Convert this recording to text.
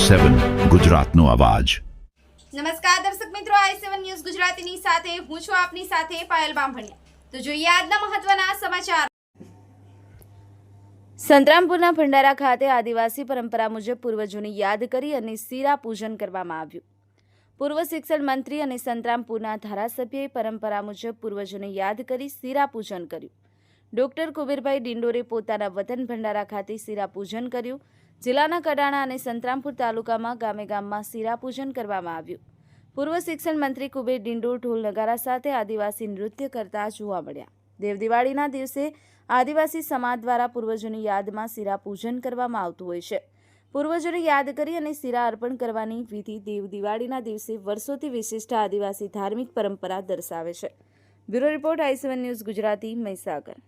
i7 ગુજરાતનો અવાજ। નમસ્કાર દર્શક મિત્રો, i7 ન્યૂઝ ગુજરાતીની સાથે હું છું આપની સાથે પાયલ બામભણિયા। તો જોઈએ આજના મહત્વના સમાચાર। સંતરામપુરના ભંડારા ખાતે આદિવાસી પરંપરા મુજબ પૂર્વજોની યાદ કરી અને શીરા પૂજન કરવામાં આવ્યું। પૂર્વ શિક્ષણ મંત્રી અને સંતરામપુરના ધારાસભ્યએ પરંપરા મુજબ પૂર્વજોને યાદ કરી શીરા પૂજન કર્યું। ડોક્ટર કુબેરભાઈ ડિંડોરે પોતાના વતન ભંડારા ખાતે શીરા પૂજન કર્યું। જિલ્લાના કડાણા અને સંતરામપુર તાલુકામાં ગામે ગામમાં શીરા પૂજન કરવામાં આવ્યું। પૂર્વ શિક્ષણ મંત્રી કુબેર ડિંડોર ઢોલ નગારા સાથે આદિવાસી નૃત્ય કરતા જોવા મળ્યા। દેવ દિવાળીના દિવસે આદિવાસી સમાજ દ્વારા પૂર્વજોની યાદમાં શીરા પૂજન કરવામાં આવતું હોય છે। પૂર્વજોને યાદ કરી અને શીરા અર્પણ કરવાની વિધિ દેવ દિવાળીના દિવસે વર્ષોથી વિશિષ્ટ આદિવાસી ધાર્મિક પરંપરા દર્શાવે છે। Bureau report i7 news Gujarati, Mahisagar.